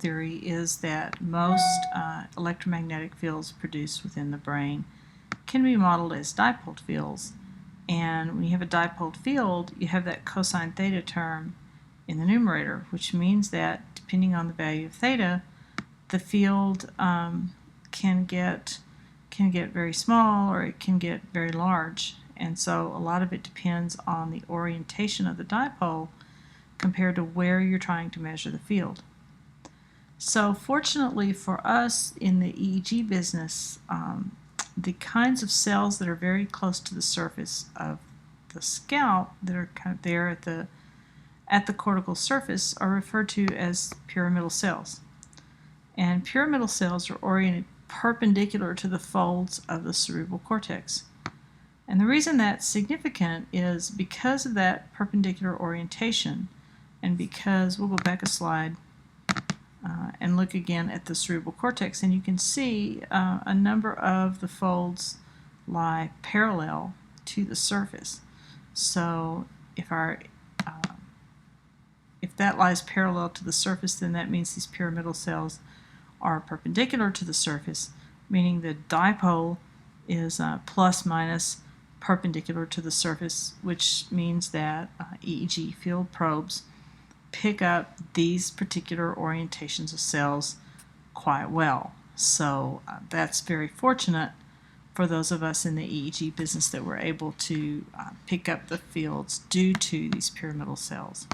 theory is that most electromagnetic fields produced within the brain can be modeled as dipole fields. And when you have a dipole field, you have that cosine theta term in the numerator, which means that depending on the value of theta, the field can get very small or it can get very large. And so a lot of it depends on the orientation of the dipole compared to where you're trying to measure the field. So fortunately for us in the EEG business, the kinds of cells that are very close to the surface of the scalp, that are kind of there at the cortical surface, are referred to as pyramidal cells. And pyramidal cells are oriented perpendicular to the folds of the cerebral cortex. And the reason that's significant is because of that perpendicular orientation, and because, we'll go back a slide and look again at the cerebral cortex, and you can see a number of the folds lie parallel to the surface. So if that lies parallel to the surface, then that means these pyramidal cells are perpendicular to the surface, meaning the dipole is plus minus perpendicular to the surface, which means that EEG field probes pick up these particular orientations of cells quite well. So that's very fortunate for those of us in the EEG business that we're able to pick up the fields due to these pyramidal cells.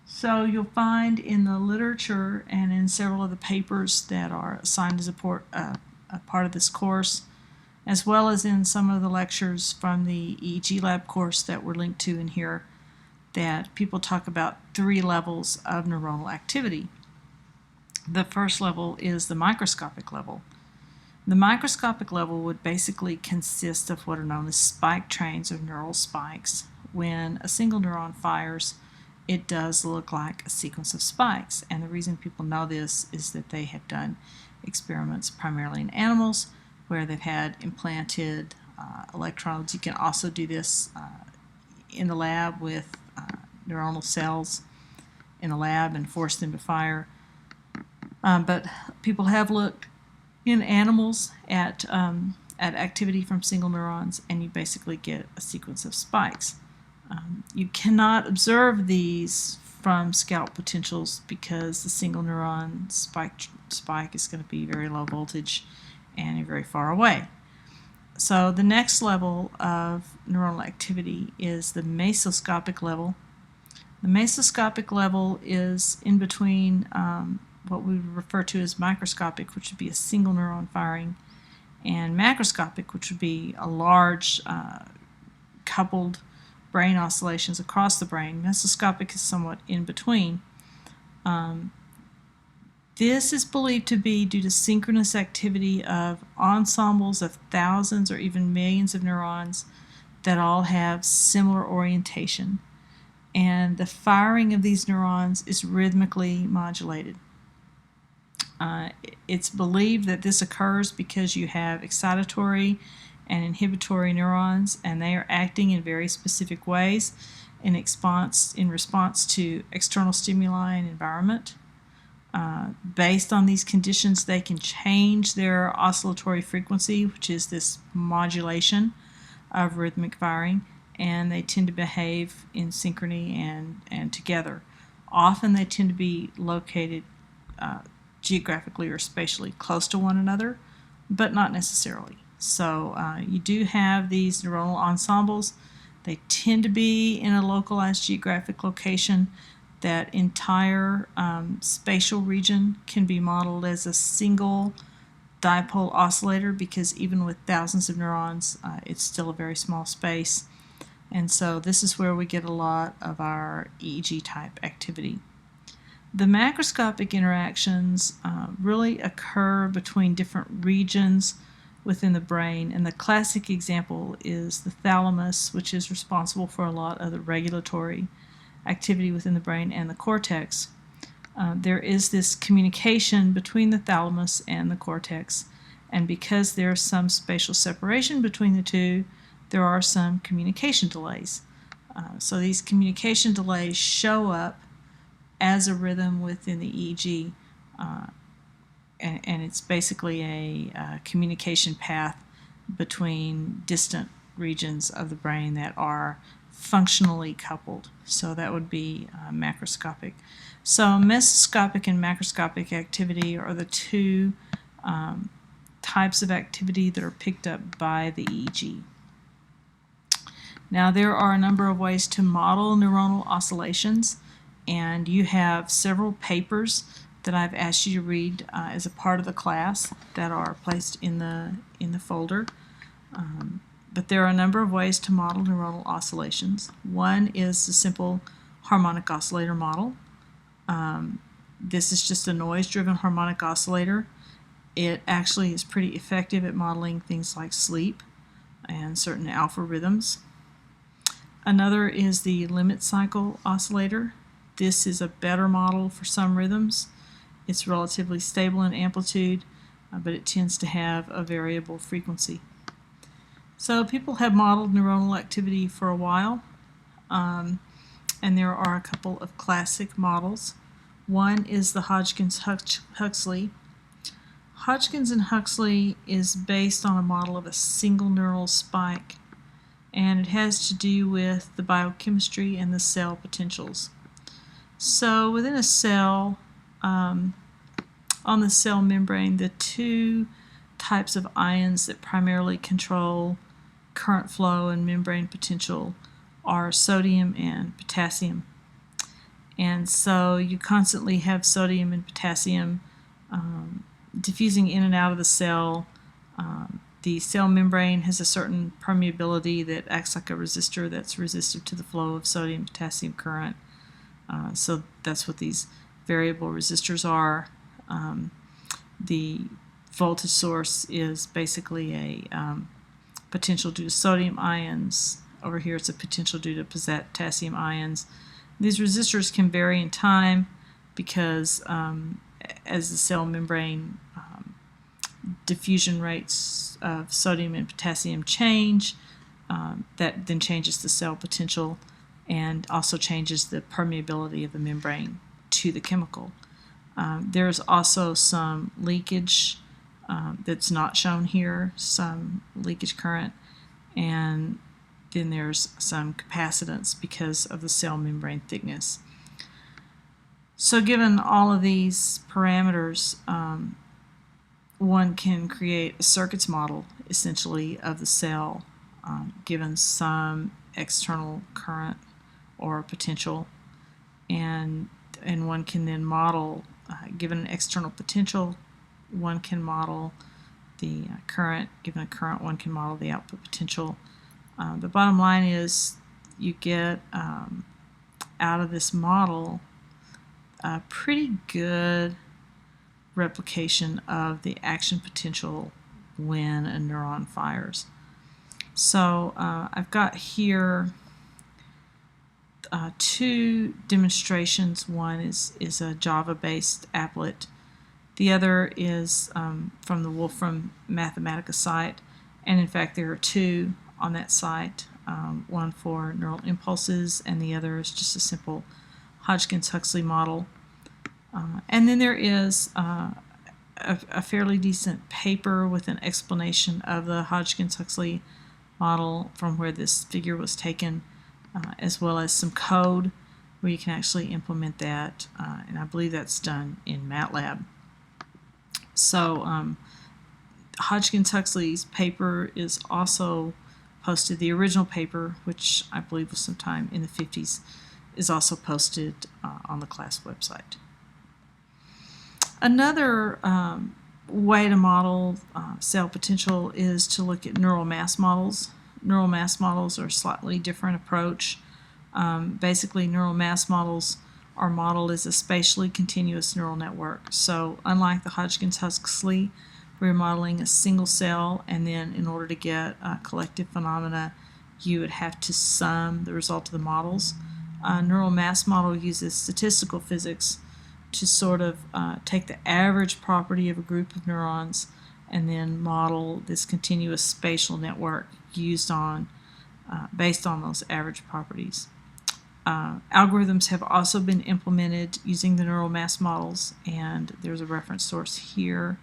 So you'll find in the literature and in several of the papers that are assigned as a part of this course, as well as in some of the lectures from the EEG lab course that we're linked to in here, that people talk about 3 levels of neuronal activity. The first level is the microscopic level. The microscopic level would basically consist of what are known as spike trains or neural spikes. When a single neuron fires, it does look like a sequence of spikes. And the reason people know this is that they have done experiments primarily in animals where they've had implanted electrodes. You can also do this in the lab with neuronal cells in the lab and force them to fire. But people have looked in animals at activity from single neurons, and you basically get a sequence of spikes. You cannot observe these from scalp potentials because the single neuron spike is going to be very low voltage and very far away. So the next level of neuronal activity is the mesoscopic level. The mesoscopic level is in between what we would refer to as microscopic, which would be a single neuron firing, and macroscopic, which would be a large coupled brain oscillations across the brain. Mesoscopic is somewhat in between. This is believed to be due to synchronous activity of ensembles of thousands or even millions of neurons that all have similar orientation. And the firing of these neurons is rhythmically modulated. It's believed that this occurs because you have excitatory and inhibitory neurons, and they are acting in very specific ways in response to external stimuli and environment. Based on these conditions, they can change their oscillatory frequency, which is this modulation of rhythmic firing, and they tend to behave in synchrony and together. Often they tend to be located geographically or spatially close to one another, but not necessarily. So you do have these neuronal ensembles. They tend to be in a localized geographic location. That entire spatial region can be modeled as a single dipole oscillator because even with thousands of neurons, it's still a very small space. And so this is where we get a lot of our EEG type activity. The macroscopic interactions really occur between different regions within the brain, and the classic example is the thalamus, which is responsible for a lot of the regulatory activity within the brain, and the cortex. There is this communication between the thalamus and the cortex, and because there's some spatial separation between the two, there are some communication delays. So these communication delays show up as a rhythm within the EEG, and it's basically a communication path between distant regions of the brain that are functionally coupled. So that would be macroscopic. So mesoscopic and macroscopic activity are the two types of activity that are picked up by the EEG. Now there are a number of ways to model neuronal oscillations, and you have several papers that I've asked you to read as a part of the class that are placed in the folder. But there are a number of ways to model neuronal oscillations. One is the simple harmonic oscillator model. This is just a noise-driven harmonic oscillator. It actually is pretty effective at modeling things like sleep and certain alpha rhythms. Another is the limit cycle oscillator. This is a better model for some rhythms. It's relatively stable in amplitude, but it tends to have a variable frequency. So people have modeled neuronal activity for a while, and there are a couple of classic models. One is the Hodgkins-Huxley. Hodgkins and Huxley is based on a model of a single neural spike, and it has to do with the biochemistry and the cell potentials. So within a cell, on the cell membrane, the two types of ions that primarily control current flow and membrane potential are sodium and potassium. And so you constantly have sodium and potassium diffusing in and out of the cell. The cell membrane has a certain permeability that acts like a resistor that's resistive to the flow of sodium-potassium current. So that's what these variable resistors are. The voltage source is basically a potential due to sodium ions. Over here it's a potential due to potassium ions. These resistors can vary in time because as the cell membrane diffusion rates of sodium and potassium change, that then changes the cell potential and also changes the permeability of the membrane to the chemical. There's also some leakage that's not shown here, some leakage current, and then there's some capacitance because of the cell membrane thickness. So given all of these parameters, one can create a circuits model essentially of the cell given some external current or potential, and one can then model, given an external potential, one can model the current. Given a current, one can model the output potential. The bottom line is you get out of this model a pretty good replication of the action potential when a neuron fires. So I've got here two demonstrations. One is a Java-based applet. The other is from the Wolfram Mathematica site, and in fact there are two on that site, one for neural impulses and the other is just a simple Hodgkins-Huxley model. And then there is a fairly decent paper with an explanation of the Hodgkins-Huxley model from where this figure was taken, as well as some code where you can actually implement that, and I believe that's done in MATLAB. So Hodgkins-Huxley's paper is also posted. The original paper, which I believe was sometime in the 50s, is also posted on the class website. Another way to model cell potential is to look at neural mass models. Neural mass models are a slightly different approach. Basically, neural mass models are modeled as a spatially continuous neural network. So unlike the Hodgkins-Huxley, we're modeling a single cell, and then in order to get collective phenomena, you would have to sum the result of the models. A neural mass model uses statistical physics to sort of take the average property of a group of neurons and then model this continuous spatial network used on based on those average properties. Algorithms have also been implemented using the neural mass models, and there's a reference source here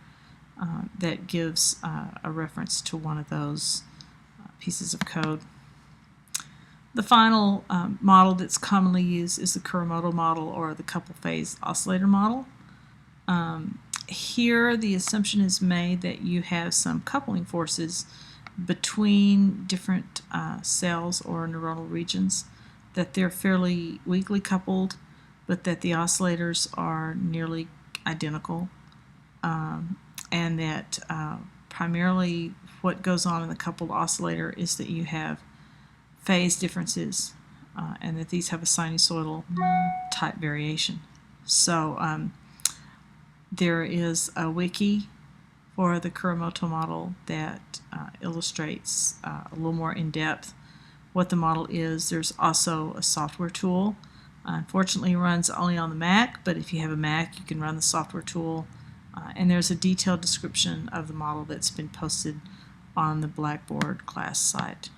that gives a reference to one of those pieces of code. The final model that's commonly used is the Kuramoto model, or the couple phase oscillator model. Here the assumption is made that you have some coupling forces between different cells or neuronal regions, that they're fairly weakly coupled, but that the oscillators are nearly identical, and that primarily what goes on in the coupled oscillator is that you have phase differences, and that these have a sinusoidal type variation. So there is a wiki for the Kuramoto model that illustrates a little more in depth what the model is. There's also a software tool. Unfortunately, it runs only on the Mac, but if you have a Mac, you can run the software tool. And there's a detailed description of the model that's been posted on the Blackboard class site.